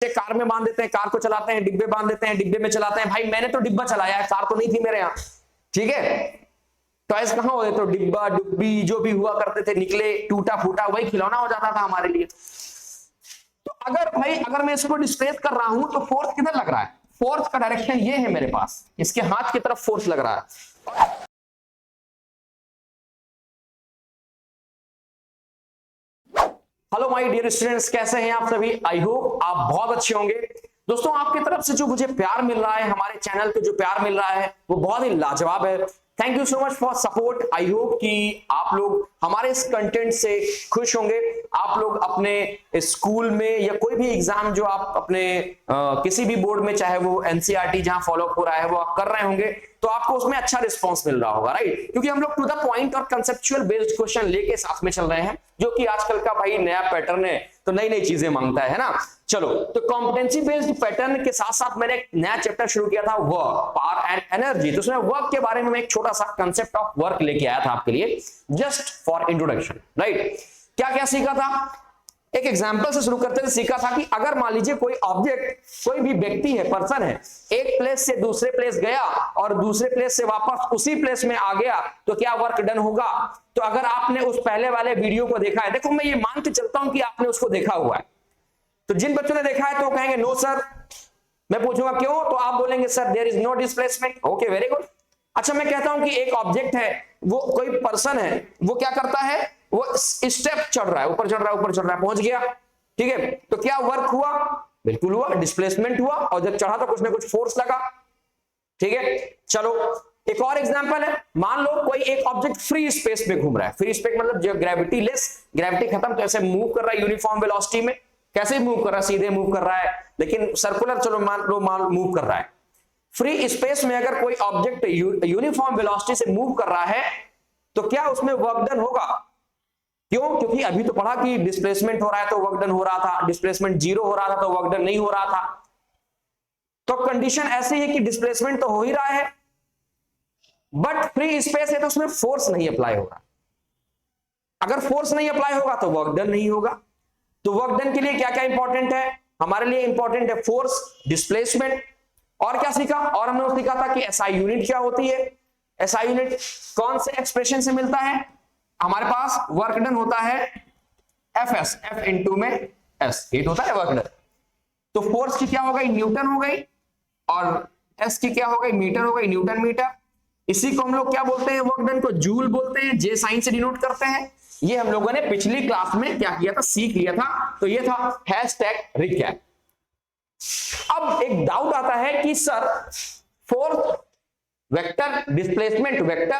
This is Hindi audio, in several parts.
कार में बांध देते हैं, कार को चलाते हैं, डिब्बे बांध देते हैं, डिब्बे में चलाते हैं। भाई मैंने तो डिब्बा चलाया है, कार तो नहीं थी मेरे यहाँ, ठीक है। टॉयज कहां होते, तो डिब्बा डुब्बी जो भी हुआ करते थे, निकले टूटा फूटा वही खिलौना हो जाता था हमारे लिए। तो अगर मैं इसको डिस्प्लेस कर रहा हूं तो फोर्स किधर लग रहा है, फोर्स का डायरेक्शन ये है मेरे पास, इसके हाथ की तरफ फोर्स लग रहा है। हेलो माय डियर स्टूडेंट्स, कैसे हैं आप सभी? आई होप आप बहुत अच्छे होंगे। दोस्तों, आपकी तरफ से जो मुझे प्यार मिल रहा है, हमारे चैनल पे जो प्यार मिल रहा है वो बहुत ही लाजवाब है। Thank you so much for support. I hope कि आप लोग हमारे इस कंटेंट से खुश होंगे। आप लोग अपने स्कूल में या कोई भी एग्जाम जो आप अपने किसी भी बोर्ड में, चाहे वो एनसीईआरटी जहां फॉलो हो रहा है वो आप कर रहे होंगे, तो आपको उसमें अच्छा रिस्पांस मिल रहा होगा, राइट? क्योंकि हम लोग टू द पॉइंट और कंसेप्चुअल बेस्ड क्वेश्चन लेके साथ में चल रहे हैं, जो कि आजकल का भाई नया पैटर्न है, तो नई नई चीजें मांगता है ना। चलो, तो कॉम्पिटेंसी बेस्ड पैटर्न के साथ साथ मैंने एक नया चैप्टर शुरू किया था, वर्क, पावर एंड एनर्जी। तो उसमें वर्क के बारे में मैं एक छोटा सा कंसेप्ट ऑफ वर्क लेके आया था आपके लिए, जस्ट फॉर इंट्रोडक्शन, राइट? क्या क्या सीखा था, एक एग्जांपल से शुरू करते थे। सीखा था कि अगर मान लीजिए कोई ऑब्जेक्ट, कोई भी व्यक्ति है, पर्सन है, एक प्लेस से दूसरे प्लेस गया और दूसरे प्लेस से वापस उसी प्लेस में आ गया, तो क्या वर्क डन होगा? तो अगर आपने उस पहले वाले वीडियो को देखा है, देखो मैं ये मान के चलता हूं कि आपने उसको देखा हुआ है, तो जिन बच्चों ने देखा है तो कहेंगे नो सर। मैं पूछूंगा क्यों, तो आप बोलेंगे sir there is no displacement. Okay, very good. अच्छा, मैं कहता हूं कि एक ऑब्जेक्ट है, वो कोई पर्सन है, वो क्या करता है, वो स्टेप चढ़ रहा है, ऊपर चढ़ रहा है, ऊपर चढ़ रहा है, पहुंच गया, ठीक है। तो क्या वर्क हुआ? बिल्कुल हुआ, डिस्प्लेसमेंट हुआ, और जब चढ़ा तो कुछ ना कुछ फोर्स लगा, ठीक है। चलो, एक और एग्जांपल है। मान लो कोई एक ऑब्जेक्ट फ्री स्पेस में घूम रहा है। फ्री स्पेस मतलब जो ग्रेविटी लेस, ग्रेविटी खत्म, तो ऐसे मूव कर रहा है यूनिफॉर्म वेलोसिटी में। कैसे मूव कर रहा है? सीधे मूव कर रहा है, लेकिन सर्कुलर, चलो मान लो मूव कर रहा है। फ्री स्पेस में अगर कोई ऑब्जेक्ट यूनिफॉर्म वेलोसिटी से मूव कर रहा है, तो क्या उसमें वर्क डन होगा? क्यों? क्योंकि अभी तो पढ़ा कि डिस्प्लेसमेंट हो रहा है तो वर्क डन हो रहा था, डिस्प्लेसमेंट जीरो हो रहा था तो वर्क डन नहीं हो रहा था। तो कंडीशन ऐसी है कि डिस्प्लेसमेंट तो हो ही रहा है, बट फ्री स्पेस है तो उसमें फोर्स नहीं अप्लाई होगा। अगर फोर्स नहीं अप्लाई होगा तो वर्क डन नहीं होगा। तो वर्क डन के लिए क्या क्या इंपॉर्टेंट है? हमारे लिए इंपॉर्टेंट है फोर्स, डिस्प्लेसमेंट। और क्या सीखा? और हमने सीखा था कि एसआई यूनिट क्या होती है। एसआई यूनिट कौन से एक्सप्रेशन से मिलता है? हमारे पास वर्क डन होता है एफएस, एफ इनटू में एस, हीट होता है वर्क डन। तो फोर्स की क्या हो गई? न्यूटन हो गई, और एस की क्या हो गई? मीटर हो गई, न्यूटन मीटर। इसी को हम लोग क्या बोलते हैं? वर्क डन को जूल बोलते हैं, जे साइन से डिनोट करते हैं। ये हम लोगों ने पिछली क्लास में क्या किया था, सीख लिया था। तो ये था हैशटैग रिकैप। अब एक डाउट आता है कि sir force vector, displacement vector,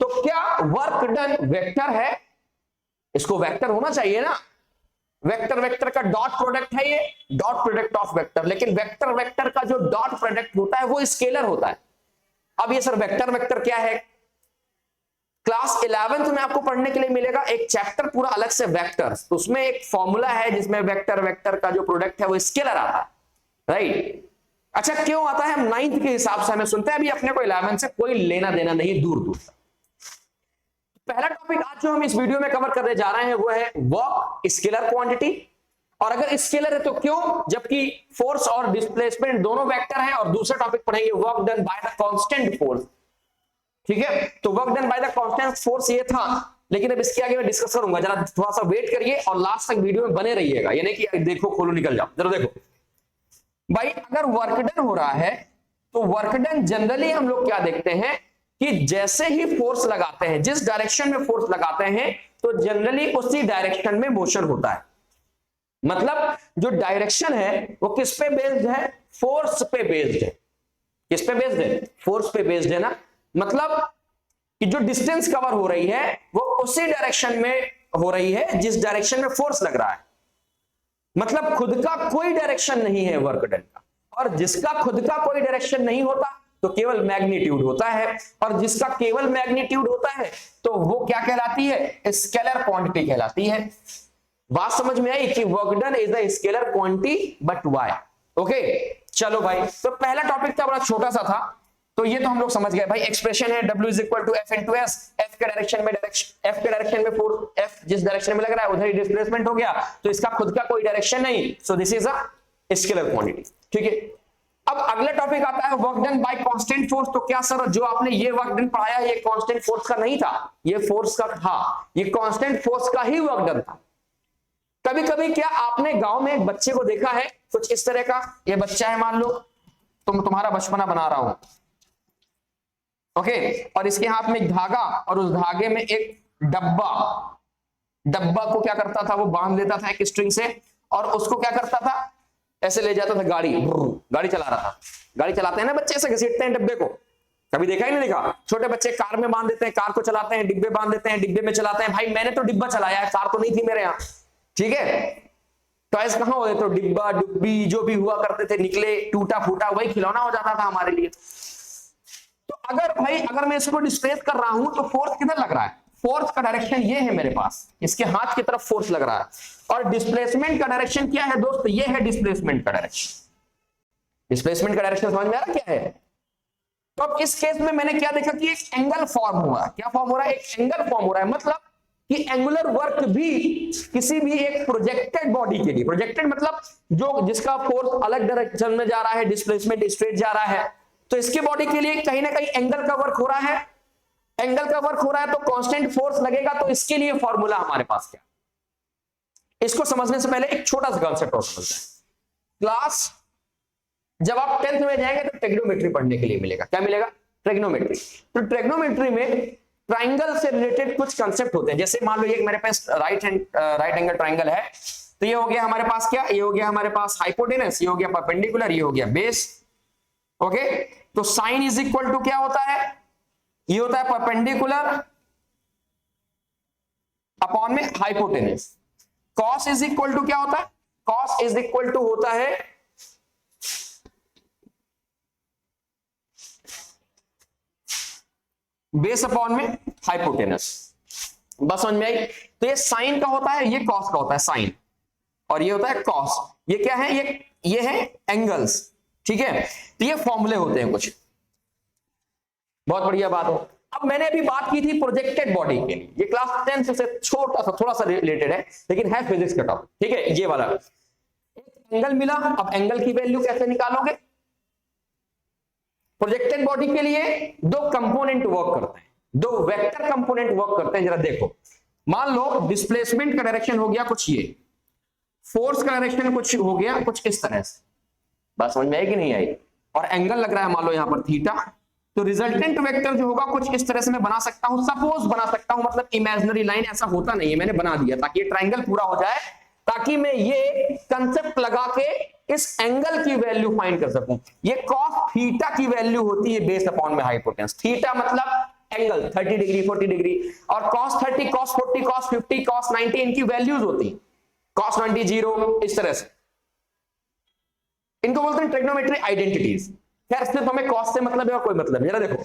तो क्या वर्क डन वेक्टर है? इसको वेक्टर होना चाहिए ना। वेक्टर वेक्टर का डॉट प्रोडक्ट है, ये डॉट प्रोडक्ट ऑफ वेक्टर। लेकिन वेक्टर वेक्टर का जो डॉट प्रोडक्ट होता है वो स्केलर होता है। अब ये सर वेक्टर वेक्टर क्या है? क्लास 11th में आपको पढ़ने के लिए मिलेगा एक चैप्टर पूरा अलग से वेक्टर्स। तो उसमें एक फॉर्मूला है जिसमें वेक्टर वेक्टर का जो प्रोडक्ट है वो स्केलर आता है, राइट? अच्छा, क्यों आता है? हम 9th के हिसाब से हमें सुनते हैं, अभी अपने को 11th से कोई लेना देना नहीं, दूर दूर तक। पहला टॉपिक आज जो हम इस वीडियो में कवर करने जा रहे हैं वो है वर्क, स्केलर क्वांटिटी। और अगर स्केलर है तो क्यों, जबकि फोर्स और डिस्प्लेसमेंट दोनों वेक्टर हैं। और दूसरा टॉपिक पढ़ेंगे work done by the constant force, ठीक है। तो work done by the constant force ये था, लेकिन अब इसके आगे मैं डिस्कस करूंगा। जरा थोड़ा सा वेट करिए और लास्ट तक वीडियो में बने रहिएगा, यानी कि देखो खोलो निकल जाओ। जरा देखो भाई, अगर वर्क डन हो रहा है तो वर्क डन जनरली हम लोग क्या देखते हैं कि जैसे ही फोर्स लगाते हैं, जिस डायरेक्शन में फोर्स लगाते हैं, तो जनरली उसी डायरेक्शन में मोशन होता है। मतलब जो डायरेक्शन है वो किस पे बेस्ड है? फोर्स पे बेस्ड है। किस पे बेस्ड है? फोर्स पे बेस्ड है ना। मतलब कि जो डिस्टेंस कवर हो रही है वो उसी डायरेक्शन में हो रही है जिस डायरेक्शन में फोर्स लग रहा है। मतलब खुद का कोई डायरेक्शन नहीं है वर्क डन का। और जिसका खुद का कोई डायरेक्शन नहीं होता तो केवल मैग्नीट्यूड होता है, और जिसका केवल मैग्नीट्यूड होता है तो वो क्या कहलाती है? स्केलर क्वांटिटी कहलाती है। बात समझ में आई कि work done is the scalar quantity, but why? Okay, चलो भाई, तो पहला टॉपिक था, बड़ा छोटा सा था, तो ये तो हम लोग समझ गए भाई। एक्सप्रेशन है W is equal to F into S. F के डायरेक्शन में फोर्स, एफ जिस डायरेक्शन में लग रहा है उधर ही डिस्प्लेसमेंट हो गया, तो इसका खुद का कोई डायरेक्शन नहीं, so this is a scalar quantity. ठीक है, अब अगला टॉपिक आता है work done by constant force. तो क्या सर जो आपने ये वर्क डन पढ़ाया ये कांस्टेंट फोर्स का नहीं था, ये फोर्स का था, ये कांस्टेंट फोर्स का ही वर्क डन था। कभी कभी क्या आपने गांव में एक बच्चे को देखा है कुछ इस तरह का, ये बच्चा है मान लो, तुम्हारा बचपना बना रहा हूं, ओके, और इसके हाथ में एक धागा और उस धागे में एक डब्बा को क्या करता था, वो बांध लेता था एक स्ट्रिंग से, और उसको क्या करता था, ऐसे ले जाता था गाड़ी चला रहा था। गाड़ी चलाते हैं ना बच्चे, ऐसे घसीटते हैं डब्बे को, कभी देखा ही नहीं देखा? छोटे बच्चे कार में बांध देते हैं, कार को चलाते हैं, डिब्बे बांध देते हैं, डिब्बे में चलाते हैं। भाई मैंने तो डिब्बा चलाया है, कार तो नहीं थी मेरे यहाँ, ठीक है। टॉयज कहां होते, तो डिब्बा डुब्बी जो भी हुआ करते थे, निकले टूटा फूटा वही खिलौना हो जाता था हमारे लिए। तो अगर मैं इसको डिस्प्लेस कर रहा हूं तो फोर्स किधर लग रहा है, फोर्स का डायरेक्शन ये है मेरे पास, इसके हाथ की तरफ फोर्स लग रहा है, और डिस्प्लेसमेंट का डायरेक्शन क्या है दोस्त, ये है डिस्प्लेसमेंट का डायरेक्शन। डिस्प्लेसमेंट का डायरेक्शन समझ में आ रहा क्या है? तो अब इस केस में मैंने क्या देखा कि एक एंगल फॉर्म हुआ है। क्या फॉर्म हो रहा है? एक एंगल फॉर्म हो रहा है, मतलब कि एंगुलर वर्क भी किसी भी एक प्रोजेक्टेड बॉडी के लिए, प्रोजेक्टेड मतलब जो जिसका फोर्स अलग डायरेक्शन में जा रहा है, डिस्प्लेसमेंट स्ट्रेट जा रहा है, तो इसके बॉडी के लिए कहीं ना कहीं एंगल का वर्क हो रहा है। एंगल का वर्क हो रहा है तो कांस्टेंट फोर्स लगेगा। तो इसके लिए फॉर्मूला हमारे पास क्या, इसको समझने से पहले एक छोटा सा कॉन्सेप्ट और समझते हैं। क्लास जब आप 10th में जाएंगे तो ट्रिग्नोमेट्री पढ़ने के लिए मिलेगा। क्या मिलेगा? ट्रिग्नोमेट्री। तो ट्रिग्नोमेट्री में ट्राइंगल से रिलेटेड कुछ कंसेप्ट होते हैं। जैसे मान लो ये मेरे पास राइट एंगल ट्राइंगल है, तो ये हो गया हमारे पास क्या, ये हो गया हमारे पास हाइपोटेनस, ये हो गया परपेंडिकुलर, ये हो गया बेस, ओके। तो साइन इज इक्वल टू क्या होता है, ये होता है परपेंडिकुलर अपॉन में hypotenuse. Cos is equal to क्या होता है, कॉस इज इक्वल टू होता है बेस अपॉन में हाइपोटेनस। बस समझ में आई? तो ये साइन का होता है, ये कॉस का होता है साइन, और ये होता है कॉस। ये क्या है, ये है एंगल्स, ठीक है। तो ये फॉर्मूले होते हैं कुछ, बहुत बढ़िया बात है। अब मैंने अभी बात की थी प्रोजेक्टेड बॉडी के लिए, ये क्लास 10 से छोटा सा थोड़ा सा रिलेटेड है, लेकिन है फिजिक्स का टॉपिक, ठीक है। ये वाला एक एंगल मिला, अब एंगल की वैल्यू कैसे निकालोगे? प्रोजेक्टेड बॉडी के लिए दो कंपोनेंट वर्क करते हैं, दो वेक्टर कंपोनेंट वर्क करते हैं। जरा देखो, मान लो डिस्प्लेसमेंट का डायरेक्शन हो गया कुछ ये, फोर्स का डायरेक्शन कुछ हो गया कुछ इस तरह से, बात समझ में आई कि नहीं आई? और एंगल लग रहा है मान लो यहां पर थीटा, तो रिजल्टेंट वेक्टर जो होगा कुछ इस तरह से मैं बना सकता हूं, सपोज बना सकता हूं, मतलब इमेजिनरी लाइन, ऐसा होता नहीं है, मैंने बना दिया ताकि ये ट्रायंगल पूरा हो जाए, ताकि मैं ये कंसेप्ट लगा के इस एंगल की वैल्यू फाइंड कर सकूं। ये कॉस थीटा की वैल्यू होती है बेस अपॉन में हाइपोटेनस। थीटा मतलब एंगल 30 डिग्री 40 डिग्री, और कॉस 30 कॉस 40 कॉस 50 कॉस 90 इनकी वैल्यूज होती है, कॉस 90 0, इस तरह से। इनको बोलते हैं ट्रिग्नोमेट्री आइडेंटिटीज। खैर सिर्फ हमें कॉस से मतलब है और कोई मतलब नहीं। जरा देखो,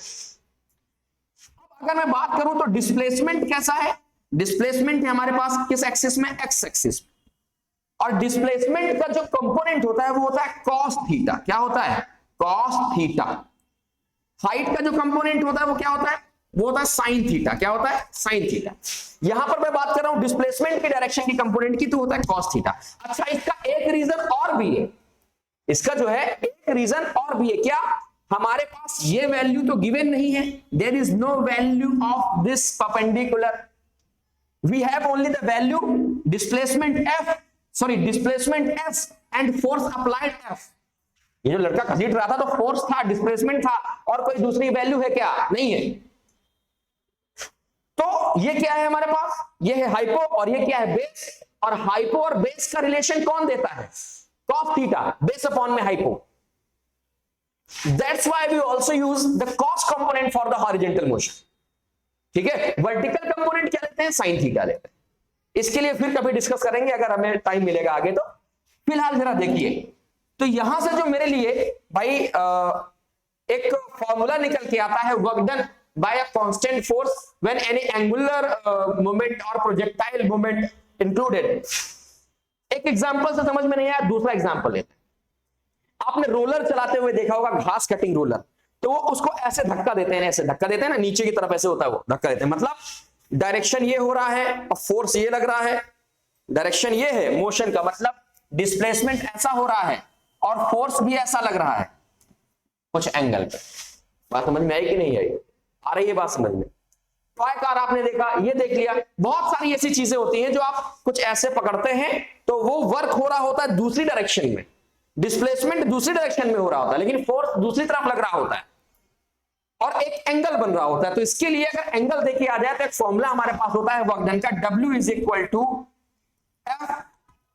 अगर मैं बात करूं तो डिस्प्लेसमेंट कैसा है, डिस्प्लेसमेंट है हमारे पास किस एक्सिस में, एक्स एक्सिस में, और डिस्प्लेसमेंट का जो कंपोनेंट होता है वो होता है कॉस थीटा। क्या होता है? Cos theta. हाइट का जो कंपोनेंट होता है वो क्या होता है, वो होता है साइन थीटा। क्या होता है? Sine theta. यहां पर मैं बात कर रहा हूं डिस्प्लेसमेंट के डायरेक्शन की कंपोनेंट की, तो होता है कॉस थीटा। अच्छा, इसका एक रीजन और भी है, इसका जो है एक रीजन और भी है। क्या? हमारे पास ये वैल्यू तो गिवन नहीं है, there is no value of this perpendicular, we have only the value displacement S and force applied F. ये जो लड़का घसीट रहा था तो फोर्स था, डिस्प्लेसमेंट था, और कोई दूसरी वैल्यू है क्या? नहीं है। तो ये क्या है हमारे पास, ये है हाइपो और ये क्या है, बेस। और हाइपो और बेस का रिलेशन कौन देता है? cos थीटा बेस अपॉन में hypo. That's why we also use the cos component for the horizontal motion, ठीक है। वर्टिकल कंपोनेंट क्या लेते हैं? साइन थीटा लेते हैं। इसके लिए फिर कभी डिस्कस करेंगे अगर हमें टाइम मिलेगा आगे। तो फिलहाल जरा देखिए, तो यहां से जो मेरे लिए भाई एक फॉर्मूला निकल के आता है, work done by a constant force when any angular moment और प्रोजेक्टाइल मोमेंट इंक्लूडेड। एक एग्जांपल से समझ में नहीं आया, दूसरा एग्जांपल लेते हैं। आपने रोलर चलाते हुए देखा होगा, घास कटिंग रोलर, तो वो उसको ऐसे धक्का देते हैं, ऐसे धक्का देते हैं ना, नीचे की तरफ ऐसे होता है वो धक्का देते हैं, मतलब डायरेक्शन ये हो रहा है और फोर्स ये लग रहा है, डायरेक्शन ये है मोशन का, मतलब डिस्प्लेसमेंट ऐसा हो रहा है और फोर्स भी ऐसा लग रहा है कुछ एंगल पे। बात समझ में आई कि नहीं आई? आ रही है बात समझ में? टॉय कार आपने देखा, ये देख लिया। बहुत सारी ऐसी चीजें होती हैं जो आप कुछ ऐसे पकड़ते हैं तो वो वर्क हो रहा होता है दूसरी डायरेक्शन में, डिस्प्लेसमेंट दूसरी डायरेक्शन में हो रहा होता है, लेकिन फोर्स दूसरी तरफ लग रहा होता है और एक एंगल बन रहा होता है। तो इसके लिए अगर एंगल देखिए आ जाए तो एक फॉर्मूला हमारे पास होता है वर्क डन का, W is equal to F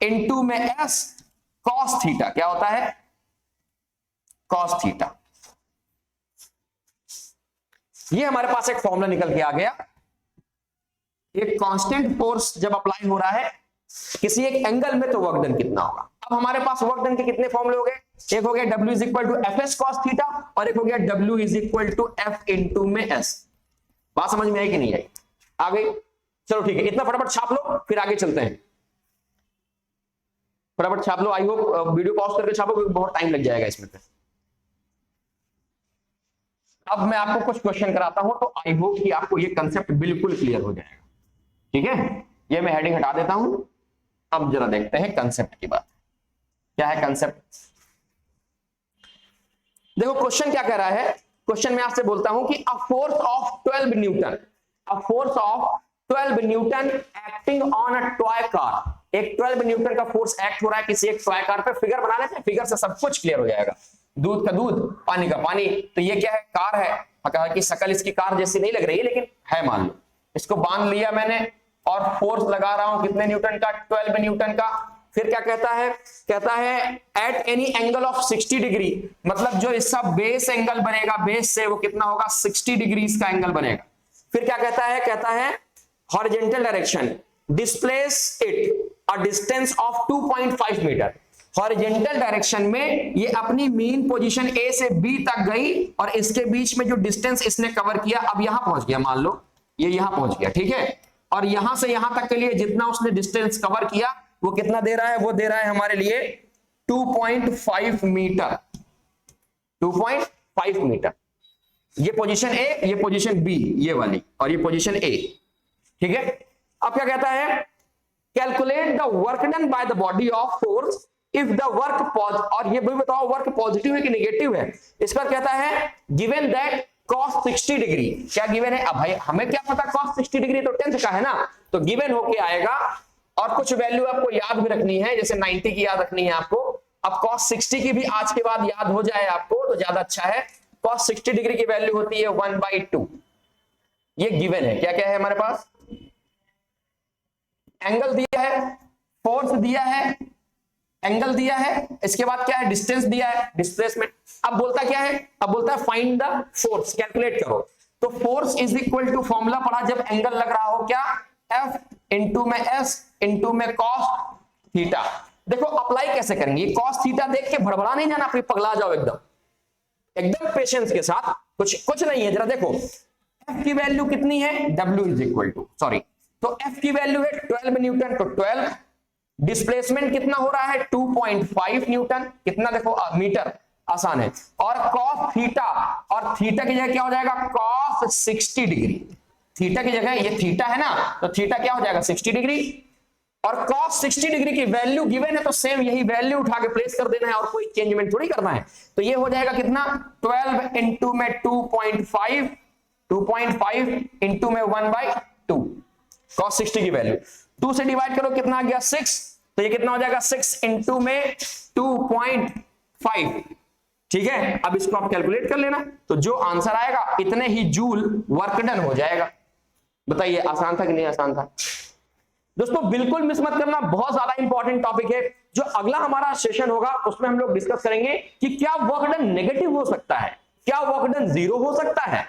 into में S कॉस थीटा। क्या होता है? Cos theta. ये हमारे पास एक फॉर्मूला निकल के आ गया। एक कांस्टेंट फोर्स जब अप्लाई हो रहा है किसी एक एंगल में तो वर्क डन कितना होगा। अब हमारे पास वर्क डन के कितने फॉर्मूले हो गए? एक हो गया W is equal to FS cos theta और एक हो गया W is equal to F into में S। बात समझ में आई कि नहीं आई? आ गई? चलो ठीक है, इतना फटाफट छाप लो फिर आगे चलते हैं। फटाफट छाप लो। आई होप वीडियो पॉज करके छापो क्योंकि बहुत टाइम लग जाएगा इसमें। अब मैं आपको कुछ क्वेश्चन कराता हूं तो आई होप कि आपको ये कंसेप्ट बिल्कुल क्लियर हो जाएगा। ठीक है, ये मैं हेडिंग हटा देता हूं। अब जरा देखते हैं कंसेप्ट की बात। क्या है कंसेप्ट? देखो क्वेश्चन क्या कह रहा है। क्वेश्चन में आपसे बोलता हूं कि a force of 12 Newton, a force of 12 Newton acting on a toy car. एक 12 न्यूटन का फोर्स एक्ट हो रहा है किसी एक टॉय कार पे। फिगर बना लेते हैं, फिगर से सब कुछ क्लियर हो जाएगा। दूध का दूध, पानी का पानी। तो ये क्या है? कार है। कहा कि शकल इसकी कार जैसी नहीं लग रही है लेकिन है, मान लो। इसको बांध लिया मैंने और फोर्स लगा रहा हूं कितने न्यूटन का? 12 न्यूटन का। फिर क्या कहता है? कहता है at any angle of 60 degree, मतलब जो इसका बेस एंगल बनेगा, बेस से वो कितना होगा? 60 डिग्री का एंगल बनेगा। फिर क्या कहता है? कहता है horizontal direction, displace it a distance of 2.5 metre. Horizontal direction में ये अपनी मीन पोजीशन ए से बी तक गई और इसके बीच में जो डिस्टेंस इसने कवर किया, अब यहां पहुंच गया, मान लो ये यहां पहुंच गया। ठीक है, और यहां से यहां तक के लिए जितना उसने डिस्टेंस कवर किया वो कितना दे रहा है? वो दे रहा है हमारे लिए 2.5 मीटर। 2.5 मीटर। ये पोजीशन ए, ये पोजीशन बी, ये वाली, और ये पोजीशन ए। ठीक है, अब क्या कहता है? Calculate the work done by the body of force if the work और ये भी बताओ वर्क पॉजिटिव है कि नेगेटिव है। इस पर कहता है गिवन दैट cos 60 डिग्री। क्या गिवन है? अब भाई हमें क्या पता cos 60 डिग्री तो 10th का है ना, तो गिवन होके आएगा और कुछ वैल्यू आपको याद भी रखनी है, जैसे 90 की याद रखनी है आपको। अब cos 60 की भी आज के बाद याद हो जाए आपको तो ज्यादा अच्छा है। cos 60 डिग्री की वैल्यू होती है 1/2। ये गिवन है। क्या क्या है हमारे पास? एंगल दिया है, फोर्स दिया है, एंगल दिया है, इसके बाद क्या है? डिस्टेंस दिया है, डिस्प्लेसमेंट। अब बोलता क्या है? अब बोलता है फाइंड द फोर्स, कैलकुलेट करो। तो force is equal to, formula पढ़ा जब एंगल लग रहा हो, क्या? F इंटू में S इंटू में cos थीटा। देखो अप्लाई कैसे करेंगे? cos थीटा देख के भड़बड़ा नहीं जाना, फिर पगला जाओ एकदम। एकदम पेशेंस के साथ, कुछ नहीं है। जरा देखो F की वैल्यू कितनी है? W is equal to, sorry, तो F की वैल्यू है 12 न्यूटन, तो 12। डिस्प्लेसमेंट कितना हो रहा है? 2.5 न्यूटन। कितना? देखो मीटर, आसान है। और cos थीटा, और थीटा की जगह क्या हो जाएगा? cos 60 degree. थीटा की जगह ये थीटा है ना, तो थीटा क्या हो जाएगा? 60 डिग्री। और cos 60 डिग्री की वैल्यू गिवन है तो सेम यही वैल्यू उठा के प्लेस कर देना है और कोई चेंजमेंट थोड़ी करना है। तो ये हो जाएगा कितना? 12 इंटू में 2.5, 2.5 इंटू में 1/2। cos 60 की वैल्यू 2 से डिवाइड करो, कितना आ गया? 6। तो ये कितना हो जाएगा? 6 इंटू में 2.5। ठीक है, अब इसको आप कैलकुलेट कर लेना, तो जो आंसर आएगा इतने ही जूल वर्क डन हो जाएगा। बताइए आसान था कि नहीं आसान था? दोस्तों बिल्कुल मिस मत करना, बहुत ज्यादा इंपॉर्टेंट टॉपिक है। जो अगला हमारा सेशन होगा उसमें हम लोग डिस्कस करेंगे कि क्या वर्क डन नेगेटिव हो सकता है, क्या वर्क डन 0 हो सकता है,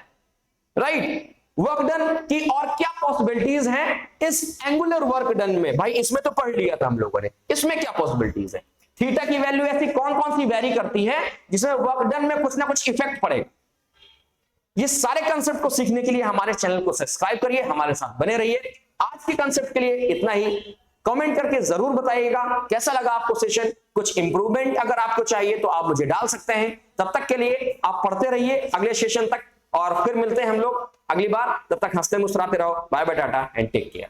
राइट? वर्क डन की और क्या पॉसिबिलिटीज हैं इस एंगुलर वर्क डन में। भाई इसमें तो पढ़ लिया था हम लोगों ने, इसमें क्या पॉसिबिलिटीज है? थीटा की वैल्यू ऐसी कौन कौन सी वेरी करती है जिसमें वर्क डन में कुछ ना कुछ इफेक्ट पड़े। ये सारे कंसेप्ट को सीखने के लिए हमारे चैनल को सब्सक्राइब करिए, हमारे साथ बने रहिए। आज के कंसेप्ट के लिए इतना ही। कमेंट करके जरूर बताइएगा कैसा लगा आपको सेशन। कुछ इंप्रूवमेंट अगर आपको चाहिए तो आप मुझे डाल सकते हैं। तब तक के लिए आप पढ़ते रहिए अगले सेशन तक, और फिर मिलते हैं हम लोग अगली बार। तब तक हंसते मुस्कुराते रहो। Bye bye, tata and take care.